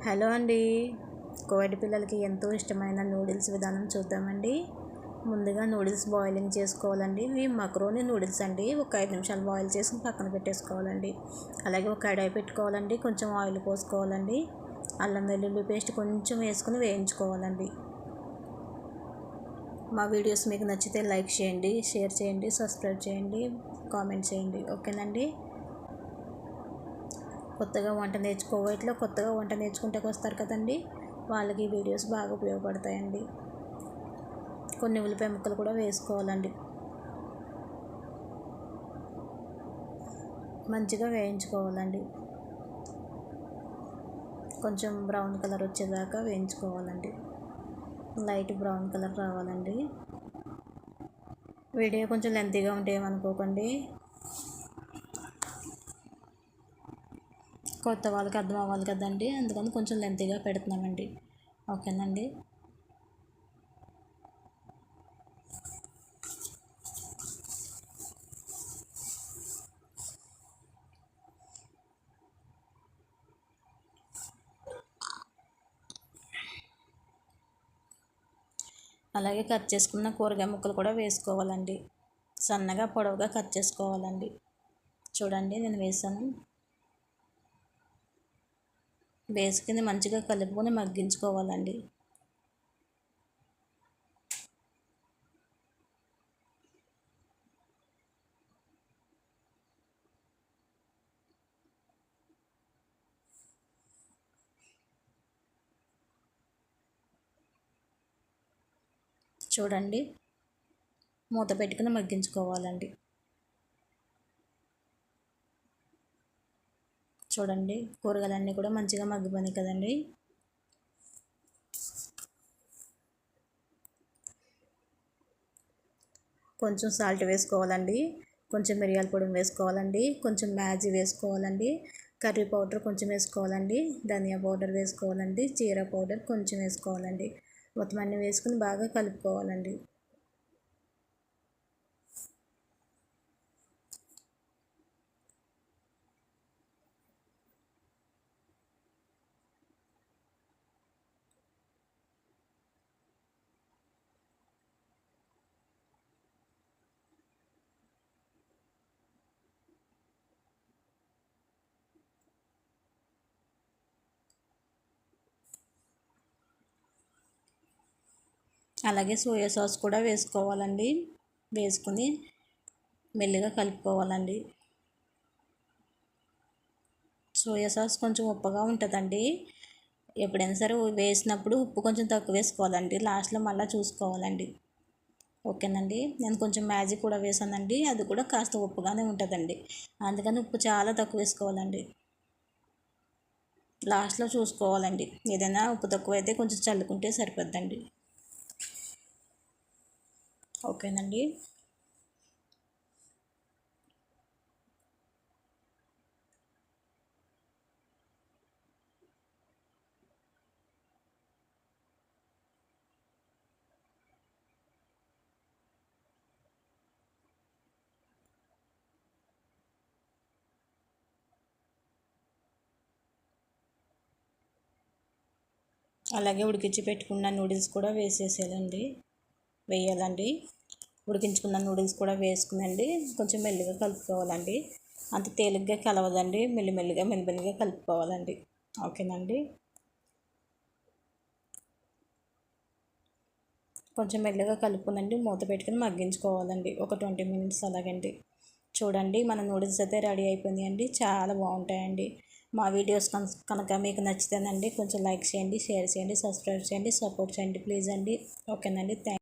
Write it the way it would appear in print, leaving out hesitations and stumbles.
Hello అండి. Covid పిల్లలకి ఎంతో ఇష్టమైన నూడిల్స్ విధానం చూద్దామండి. ముందుగా నూడిల్స్ బాయిలింగ్ చేసుకోవాలండి. ఇవి మక్రోని నూడిల్స్ అండి. ఒక 5 నిమిషాలు బాయిల్ చేసుకుని పక్కన పెట్టేసుకోవాలండి. అలాగే ఒక కడాయి పెట్టుకోవాలండి. కొంచెం ఆయిల్ పోసుకోవాలండి. అల్లం వెల్లుల్లి పేస్ట్ కొంచెం వేసుకుని వేయించుకోవాలండి. మా వీడియోస్ మీకు నచ్చితే లైక్ చేయండి, షేర్ చేయండి, సబ్స్క్రైబ్ చేయండి, కామెంట్ చేయండి. ఓకేనండి. కొత్తగా వంట నేర్చుకుంటే వస్తారు కదండి, వాళ్ళకి ఈ వీడియోస్ బాగా ఉపయోగపడతాయండి. కొన్ని ఉల్లిపాయ ముక్కలు కూడా వేసుకోవాలండి. మంచిగా వేయించుకోవాలండి. కొంచెం బ్రౌన్ కలర్ వచ్చేదాకా వేయించుకోవాలండి. లైట్ బ్రౌన్ కలర్ రావాలండి. వీడియో కొంచెం లెంతీగా ఉంటే ఏమనుకోకండి. కొత్త వాళ్ళకి అర్థం అవ్వాలి కదండి, అందుకని కొంచెం లెంతీగా పెడుతున్నామండి. ఓకేనండి. అలాగే కట్ చేసుకున్న కూరగాయ ముక్కలు కూడా వేసుకోవాలండి. సన్నగా పొడవుగా కట్ చేసుకోవాలండి. చూడండి, నేను వేసాను. వేసుకుని మంచిగా కలుపుకొని మగ్గించుకోవాలండి. చూడండి, మూత పెట్టుకుని మగ్గించుకోవాలండి. చూడండి, కూరగాయలన్నీ కూడా మంచిగా మగ్గిపోయినాయి కదండి. కొంచెం సాల్ట్ వేసుకోవాలండి. కొంచెం మిరియాల పొడి వేసుకోవాలండి. కొంచెం మ్యాగీ వేసుకోవాలండి. కర్రీ పౌడర్ కొంచెం వేసుకోవాలండి. ధనియా పౌడర్ వేసుకోవాలండి. జీరా పౌడర్ కొంచెం వేసుకోవాలండి. మొత్తం అన్నీ వేసుకుని బాగా కలుపుకోవాలండి. అలాగే సోయా సాస్ కూడా వేసుకోవాలండి. వేసుకుని మెల్లిగా కలుపుకోవాలండి. సోయా సాస్ కొంచెం ఉప్పగా ఉంటుందండి. ఎప్పుడైనా సరే వేసినప్పుడు ఉప్పు కొంచెం తక్కువ వేసుకోవాలండి. లాస్ట్లో మళ్ళీ చూసుకోవాలండి. ఓకేనండి. నేను కొంచెం మ్యాజిక్ కూడా వేసానండి. అది కూడా కాస్త ఉప్పుగానే ఉంటుందండి. అందుకని ఉప్పు చాలా తక్కువ వేసుకోవాలండి. లాస్ట్లో చూసుకోవాలండి. ఏదైనా ఉప్పు తక్కువ అయితే కొంచెం చల్లుకుంటే సరిపోద్దండి. ఓకేనండి. అలాగే ఉడికించి పెట్టుకున్న నూడిల్స్ కూడా వేయాలండి. ఉడికించుకున్న నూడిల్స్ కూడా వేసుకునండి. కొంచెం మెల్లిగా కలుపుకోవాలండి. అంత తేలిగ్గా కలవదండి. మెల్లిమెల్లిగా కలుపుకోవాలండి. ఓకేనండి. కొంచెం మెల్లిగా కలుపుకునండి. మూత పెట్టుకుని మగ్గించుకోవాలండి ఒక 20 మినిట్స్ అలాగండి. చూడండి, మన నూడిల్స్ అయితే రెడీ అయిపోయినాయండి. చాలా బాగుంటాయండి. మా వీడియోస్ కనుక మీకు నచ్చితేనండి కొంచెం లైక్ చేయండి, షేర్ చేయండి, సబ్స్క్రైబ్ చేయండి, సపోర్ట్ చేయండి ప్లీజ్ అండి. ఓకేనండి.